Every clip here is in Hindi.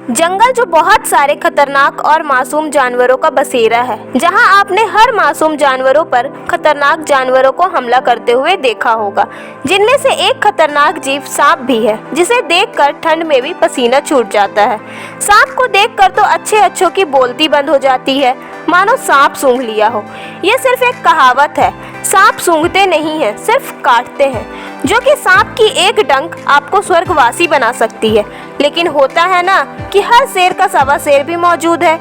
जंगल जो बहुत सारे खतरनाक और मासूम जानवरों का बसेरा है, जहां आपने हर मासूम जानवरों पर खतरनाक जानवरों को हमला करते हुए देखा होगा। जिनमें से एक खतरनाक जीव सांप भी है, जिसे देखकर ठंड में भी पसीना छूट जाता है। सांप को देखकर तो अच्छों की बोलती बंद हो जाती है, मानो सांप सूंघ लिया हो। यह सिर्फ एक कहावत है। सांप सूंघते नहीं हैं, सिर्फ काटते हैं, जो कि सांप की एक डंक आपको स्वर्गवासी बना सकती है। लेकिन होता है ना कि हर शेर का सवा शेर भी मौजूद है।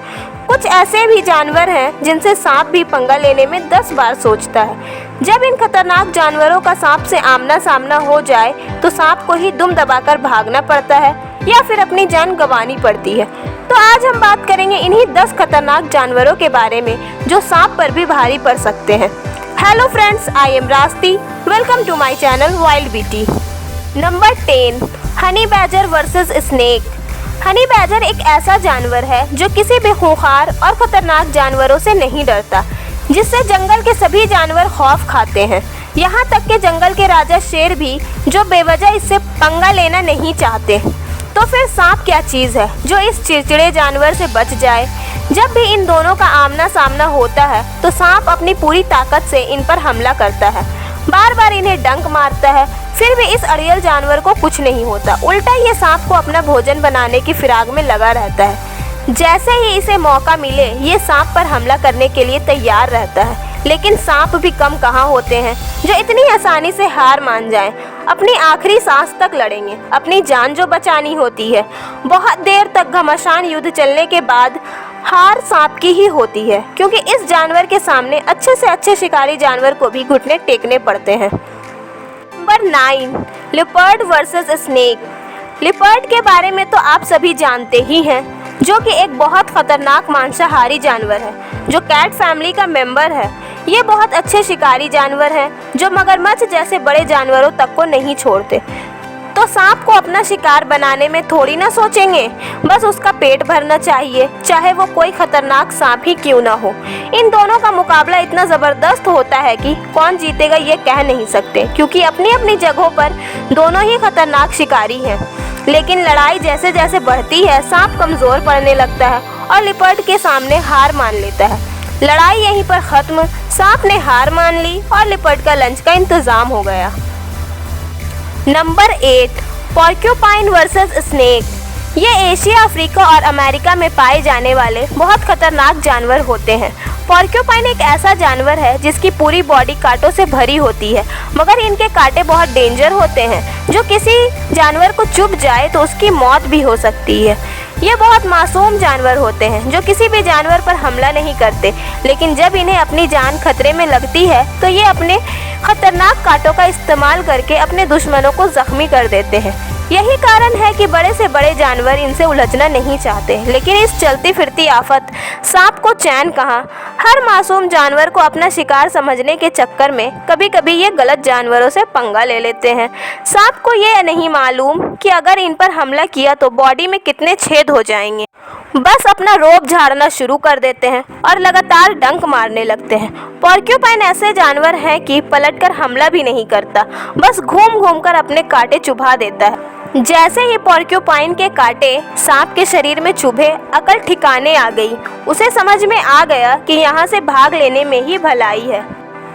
कुछ ऐसे भी जानवर हैं जिनसे सांप भी पंगा लेने में 10 बार सोचता है। जब इन खतरनाक जानवरों का सांप से आमना सामना हो जाए तो सांप को ही दुम दबाकर भागना पड़ता है या फिर अपनी जान गंवानी पड़ती है। तो आज हम बात करेंगे इन्हीं 10 खतरनाक जानवरों के बारे में जो सांप पर भी भारी पड़ सकते हैं। Hello friends, I am Rasti. Welcome to my channel wild BT. Number 10, honey badger versus snake. Honey badger एक ऐसा जानवर है जो किसी भी खूंखार और खतरनाक जानवरों से नहीं डरता, जिससे जंगल के सभी जानवर खौफ खाते हैं। यहाँ तक कि जंगल के राजा शेर भी, जो बेवजह इससे पंगा लेना नहीं चाहते। तो फिर सांप क्या चीज़ है जो इस चिड़चिड़े जानवर से बच जाए। जब भी इन दोनों का आमना सामना होता है तो सांप अपनी पूरी ताकत से इन पर हमला करता है, बार बार इन्हें डंक मारता है, फिर भी इस अड़ियल जानवर को कुछ नहीं होता। उल्टा ये सांप को अपना भोजन बनाने की फिराक में लगा रहता है। जैसे ही इसे मौका मिले ये सांप पर हमला करने के लिए तैयार रहता है। लेकिन सांप भी कम कहाँ होते हैं जो इतनी आसानी से हार मान जाएं। अपनी आखिरी सांस तक लड़ेंगे। अपनी जान जो बचानी होती है, बहुत देर तक घमासान युद्ध चलने के बाद हार सांप की ही होती है, क्योंकि इस जानवर के सामने अच्छे से अच्छे शिकारी जानवर को भी घुटने टेकने पड़ते हैं। Number 9, leopard versus snake. Leopard के बारे में तो आप सभी जानते ही हैं, जो कि एक बहुत खतरनाक मांसाहारी जानवर है, जो कैट फैमिली का मेंबर है। ये बहुत अच्छे शिकारी जानवर हैं, जो मगरमच्छ जैसे बड़े जानवरों तक को नहीं छोड़ते। तो सांप को अपना शिकार बनाने में थोड़ी ना सोचेंगे, बस उसका पेट भरना चाहिए, चाहे वो कोई खतरनाक सांप ही क्यों ना हो। इन दोनों का मुकाबला इतना ज़बरदस्त होता है कि कौन जीतेगा ये कह नहीं सकते, क्योंकि अपनी अपनी जगहों पर दोनों ही खतरनाक शिकारी हैं। लेकिन लड़ाई जैसे जैसे बढ़ती है, सांप कमज़ोर पड़ने लगता है और लिपर्ड के सामने हार मान लेता है। लड़ाई यहीं पर ख़त्म। सांप ने हार मान ली और लिपर्ड का लंच का इंतज़ाम हो गया। Number 8, porcupine versus snake. ये एशिया, अफ्रीका और अमेरिका में पाए जाने वाले बहुत खतरनाक जानवर होते हैं। पोर्क्यूपाइन एक ऐसा जानवर है जिसकी पूरी बॉडी कांटों से भरी होती है, मगर इनके कांटे बहुत डेंजर होते हैं। जो किसी जानवर को चुभ जाए तो उसकी मौत भी हो सकती है। ये बहुत मासूम जानवर होते हैं जो किसी भी जानवर पर हमला नहीं करते, लेकिन जब इन्हें अपनी जान खतरे में लगती है तो ये अपने खतरनाक कांटों का इस्तेमाल करके अपने दुश्मनों को जख्मी कर देते हैं। यही कारण है कि बड़े से बड़े जानवर इनसे उलझना नहीं चाहते, लेकिन इस चलती फिरती आफत सांप को चैन कहाँ। हर मासूम जानवर को अपना शिकार समझने के चक्कर में कभी कभी ये गलत जानवरों से पंगा ले लेते हैं। सांप को ये नहीं मालूम कि अगर इन पर हमला किया तो बॉडी में कितने छेद हो जाएंगे। बस अपना रोब झाड़ना शुरू कर देते हैं और लगातार डंक मारने लगते हैं। पोर्क्यूपाइन ऐसे जानवर हैं कि पलटकर हमला भी नहीं करता, बस घूम घूम कर अपने कांटे चुभा देता है। जैसे ही पोर्क्यूपाइन के कांटे सांप के शरीर में चुभे, अकल ठिकाने आ गई। उसे समझ में आ गया कि यहाँ से भाग लेने में ही भलाई है।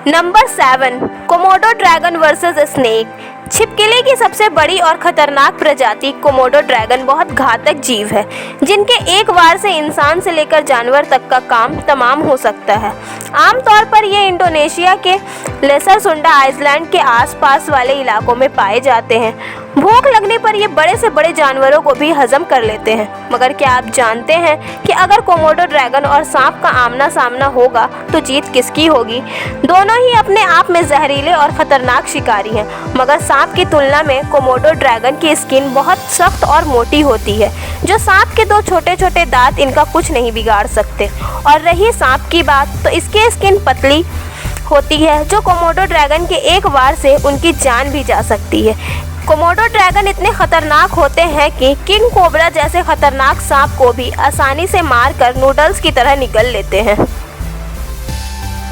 Number 7, Komodo dragon versus snake. छिपकली की सबसे बड़ी और खतरनाक प्रजाति कोमोडो ड्रैगन बहुत घातक जीव है, जिनके एक वार से इंसान से लेकर जानवर तक का काम तमाम हो सकता है। आमतौर पर ये इंडोनेशिया के लेसर सुंडा आइलैंड के आसपास वाले इलाकों में पाए जाते हैं। भूख लगने पर ये बड़े से बड़े जानवरों को भी हजम कर लेते हैं। मगर क्या आप जानते हैं कि अगर कोमोडो ड्रैगन और सांप का आमना सामना होगा तो जीत किसकी होगी? दोनों ही अपने आप में जहरीले और खतरनाक शिकारी हैं, मगर सांप की तुलना में कोमोडो ड्रैगन की स्किन बहुत सख्त और मोटी होती है, जो सांप के 2 छोटे छोटे दांत इनका कुछ नहीं बिगाड़ सकते। और रही सांप की बात, तो इसकी स्किन पतली होती है, जो कोमोडो ड्रैगन के एक वार से उनकी जान भी जा सकती है। कोमोडो ड्रैगन इतने खतरनाक होते हैं कि किंग कोबरा जैसे खतरनाक सांप को भी आसानी से मारकर नूडल्स की तरह निगल लेते हैं।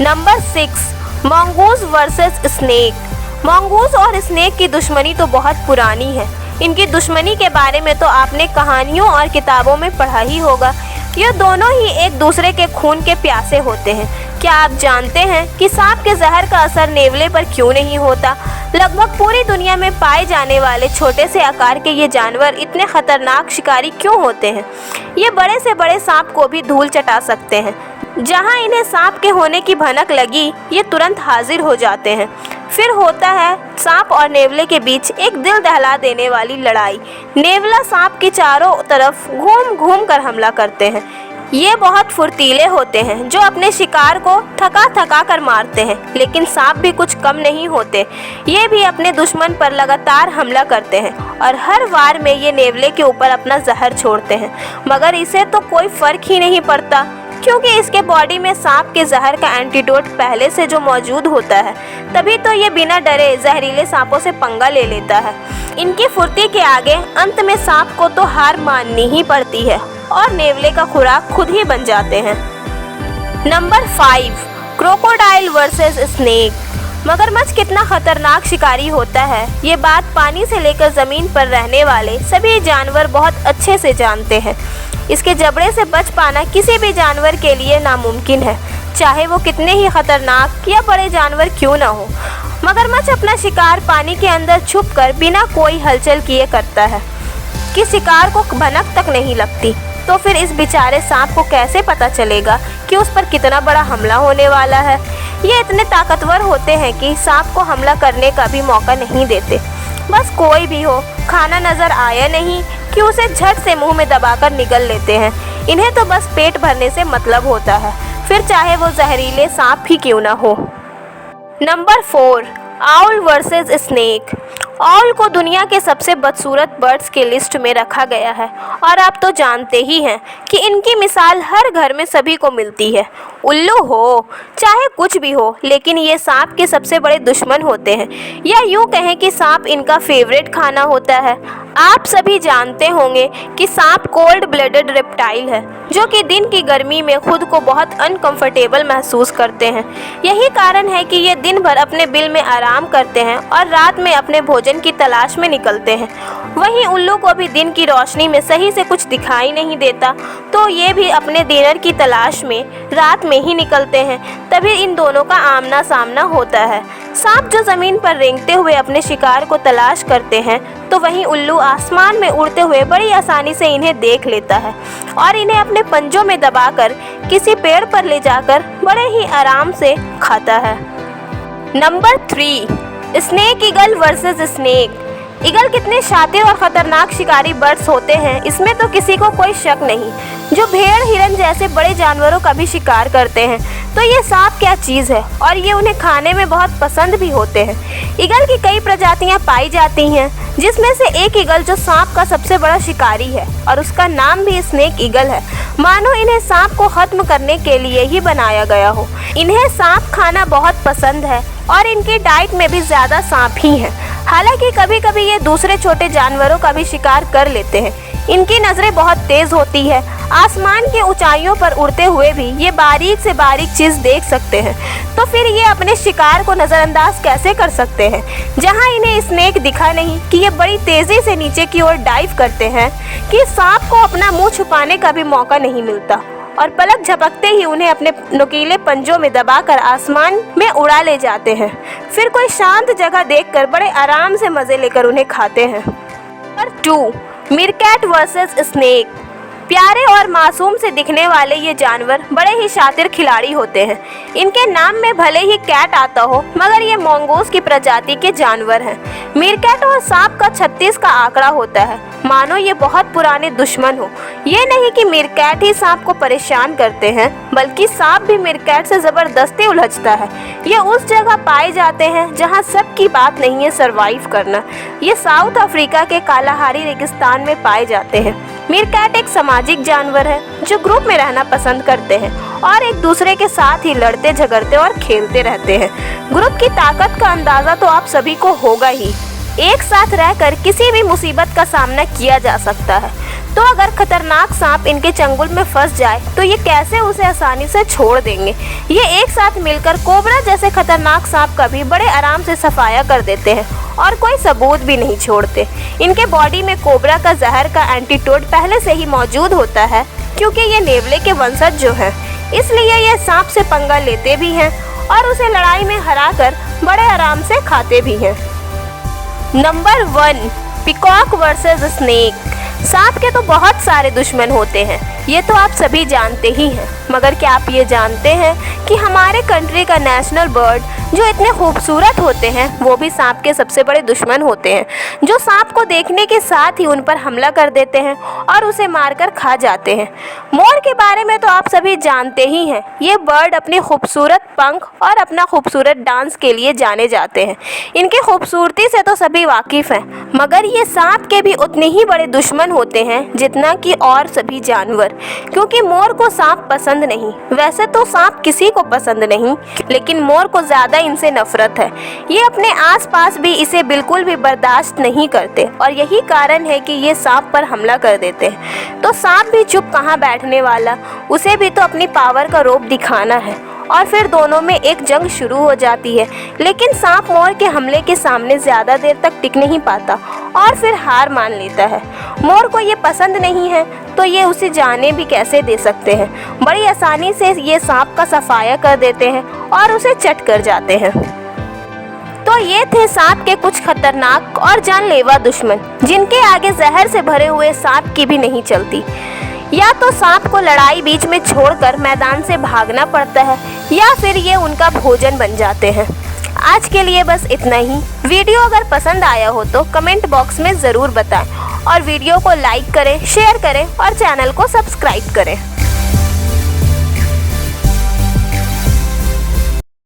Number 6, mongoose versus snake. Mongoose और स्नेक की दुश्मनी तो बहुत पुरानी है। इनकी दुश्मनी के बारे में तो आपने कहानियों और किताबों में पढ़ा ही होगा। ये दोनों ही एक दूसरे के खून के प्यासे होते हैं। क्या आप जानते हैं कि सांप के जहर का असर नेवले पर क्यों नहीं होता? लगभग पूरी दुनिया में पाए जाने वाले छोटे से आकार के ये जानवर इतने खतरनाक शिकारी क्यों होते हैं? ये बड़े से बड़े सांप को भी धूल चटा सकते हैं। जहां इन्हें सांप के होने की भनक लगी, ये तुरंत हाजिर हो जाते हैं। फिर होता है सांप और नेवले के बीच एक दिल दहला देने वाली लड़ाई। नेवला सांप के चारों तरफ घूम घूम कर हमला करते हैं। ये बहुत फुर्तीले होते हैं जो अपने शिकार को थका थका कर मारते हैं, लेकिन सांप भी कुछ कम नहीं होते। ये भी अपने दुश्मन पर लगातार हमला करते हैं और हर वार में ये नेवले के ऊपर अपना जहर छोड़ते हैं, मगर इसे तो कोई फर्क ही नहीं पड़ता क्योंकि इसके बॉडी में सांप के जहर का एंटीडोट पहले से जो मौजूद होता है। तभी तो ये बिना डरे जहरीले सांपों से पंगा ले लेता है। इनकी फुर्ती के आगे अंत में सांप को तो हार माननी ही पड़ती है और नेवले का खुराक खुद ही बन जाते हैं। Number 5, crocodile versus snake. मगरमच्छ कितना खतरनाक शिकारी होता है, ये बात पानी से लेकर ज़मीन पर रहने वाले सभी जानवर बहुत अच्छे से जानते हैं। इसके जबड़े से बच पाना किसी भी जानवर के लिए नामुमकिन है, चाहे वो कितने ही खतरनाक या बड़े जानवर क्यों ना हो। मगरमच्छ अपना शिकार पानी के अंदर छुपकर बिना कोई हलचल किए करता है कि शिकार को भनक तक नहीं लगती। तो फिर इस बेचारे सांप को कैसे पता चलेगा कि उस पर कितना बड़ा हमला होने वाला है? ये इतने ताकतवर होते हैं कि सांप को हमला करने का भी मौका नहीं देते। बस कोई भी हो, खाना नज़र आया नहीं कि उसे झट से मुंह में दबाकर निगल लेते हैं। इन्हें तो बस पेट भरने से मतलब होता है, फिर चाहे वो जहरीले सांप ही क्यों ना हो। Number 4, owl versus snake. All को दुनिया के सबसे बदसूरत बर्ड्स के लिस्ट में रखा गया है और आप तो जानते ही हैं कि इनकी मिसाल हर घर में सभी को मिलती है। उल्लू हो चाहे कुछ भी हो, लेकिन ये सांप के सबसे बड़े दुश्मन होते हैं, या यूँ कहें कि सांप इनका फेवरेट खाना होता है। आप सभी जानते होंगे कि सांप कोल्ड ब्लडेड रेप्टाइल है जो कि दिन की गर्मी में खुद को बहुत अनकंफर्टेबल महसूस करते हैं। यही कारण है कि ये दिन भर अपने बिल में आराम करते हैं और रात में अपने भोजन की तलाश में निकलते हैं। वहीं उल्लू को भी दिन की रोशनी में सही से कुछ दिखाई नहीं देता, तो ये भी अपने डिनर की तलाश में रात में ही निकलते हैं। तभी इन दोनों का आमना सामना होता है। सांप जो ज़मीन पर रेंगते हुए अपने शिकार को तलाश करते हैं, तो वहीं उल्लू आसमान में उड़ते हुए बड़ी आसानी से इन्हें देख लेता है और इन्हें अपने पंजों में दबाकर किसी पेड़ पर ले जाकर बड़े ही आराम से खाता है। Number 3, snake eagle versus snake. Eagle कितने शातिर और ख़तरनाक शिकारी बर्ड्स होते हैं, इसमें तो किसी को कोई शक नहीं, जो भेड़ हिरन जैसे बड़े जानवरों का भी शिकार करते हैं। तो ये सांप क्या चीज़ है और ये उन्हें खाने में बहुत पसंद भी होते हैं। ईगल की कई प्रजातियां पाई जाती हैं, जिसमें से एक ईगल जो सांप का सबसे बड़ा शिकारी है और उसका नाम भी स्नेक ईगल है, मानो इन्हें सांप को ख़त्म करने के लिए ही बनाया गया हो। इन्हें सांप खाना बहुत पसंद है और इनकी डाइट में भी ज़्यादा सांप ही हैं। हालांकि कभी कभी ये दूसरे छोटे जानवरों का भी शिकार कर लेते हैं। इनकी नज़रें बहुत तेज़ होती है, आसमान के ऊंचाइयों पर उड़ते हुए भी ये बारीक से बारीक चीज़ देख सकते हैं। तो फिर ये अपने शिकार को नज़रअंदाज कैसे कर सकते हैं? जहां इन्हें स्नेक दिखा नहीं कि ये बड़ी तेज़ी से नीचे की ओर डाइव करते हैं कि सांप को अपना मुंह छुपाने का भी मौका नहीं मिलता और पलक झपकते ही उन्हें अपने नुकीले पंजों में दबाकर आसमान में उड़ा ले जाते हैं। फिर कोई शांत जगह देखकर बड़े आराम से मज़े लेकर उन्हें खाते हैं। Number 2, meerkat versus snake. प्यारे और मासूम से दिखने वाले ये जानवर बड़े ही शातिर खिलाड़ी होते हैं। इनके नाम में भले ही कैट आता हो, मगर ये मोंगोस की प्रजाति के जानवर हैं। मीरकैट और सांप का 36 का आंकड़ा होता है, मानो ये बहुत पुराने दुश्मन हो। ये नहीं कि मीरकैट ही सांप को परेशान करते हैं, बल्कि सांप भी मीरकैट से ज़बरदस्ती उलझता है। ये उस जगह पाए जाते हैं जहाँ सबकी बात नहीं है सरवाइव करना। ये साउथ अफ्रीका के कालाहारी रेगिस्तान में पाए जाते हैं। मीरकैट एक सामाजिक जानवर है जो ग्रुप में रहना पसंद करते हैं और एक दूसरे के साथ ही लड़ते झगड़ते और खेलते रहते हैं। ग्रुप की ताकत का अंदाज़ा तो आप सभी को होगा ही। एक साथ रहकर किसी भी मुसीबत का सामना किया जा सकता है। तो अगर खतरनाक सांप इनके चंगुल में फंस जाए तो ये कैसे उसे आसानी से छोड़ देंगे। ये एक साथ मिलकर कोबरा जैसे खतरनाक सांप का भी बड़े आराम से सफाया कर देते हैं और कोई सबूत भी नहीं छोड़ते। इनके बॉडी में कोबरा का जहर का एंटीडोट पहले से ही मौजूद होता है, क्योंकि ये नेवले के वंशज जो हैं, इसलिए ये सांप से पंगा लेते भी हैं और उसे लड़ाई में हराकर बड़े आराम से खाते भी हैं। Number 1, peacock versus snake. सांप के तो बहुत सारे दुश्मन होते हैं, ये तो आप सभी जानते ही हैं, मगर क्या आप ये जानते हैं कि हमारे कंट्री का नेशनल बर्ड जो इतने खूबसूरत होते हैं वो भी सांप के सबसे बड़े दुश्मन होते हैं, जो सांप को देखने के साथ ही उन पर हमला कर देते हैं और उसे मारकर खा जाते हैं। मोर के बारे में तो आप सभी जानते ही हैं, ये बर्ड अपने खूबसूरत पंख और अपना खूबसूरत डांस के लिए जाने जाते हैं। इनकी खूबसूरती से तो सभी वाकिफ़ हैं, मगर ये सांप के भी उतने ही बड़े दुश्मन होते हैं जितना कि और सभी जानवर, क्योंकि मोर को सांप पसंद नहीं। वैसे तो सांप किसी को पसंद नहीं, लेकिन मोर को ज़्यादा इनसे नफरत है। ये अपने आसपास भी इसे बिल्कुल भी बर्दाश्त नहीं करते और यही कारण है कि ये सांप पर हमला कर देते हैं। तो सांप भी चुप कहाँ बैठने वाला, उसे भी तो अपनी पावर का रौब दिखाना है और फिर दोनों में एक जंग शुरू हो जाती है। लेकिन सांप मोर के हमले के सामने ज़्यादा देर तक टिक नहीं पाता और फिर हार मान लेता है। मोर को ये पसंद नहीं है तो ये उसे जाने भी कैसे दे सकते हैं। बड़ी आसानी से ये सांप का सफाया कर देते हैं और उसे चट कर जाते हैं। तो ये थे सांप के कुछ खतरनाक और जानलेवा दुश्मन, जिनके आगे जहर से भरे हुए सांप की भी नहीं चलती। या तो सांप को लड़ाई बीच में छोड़कर मैदान से भागना पड़ता है या फिर ये उनका भोजन बन जाते हैं। आज के लिए बस इतना ही। वीडियो अगर पसंद आया हो तो कमेंट बॉक्स में ज़रूर बताएं और वीडियो को लाइक करें, शेयर करें और चैनल को सब्सक्राइब करें।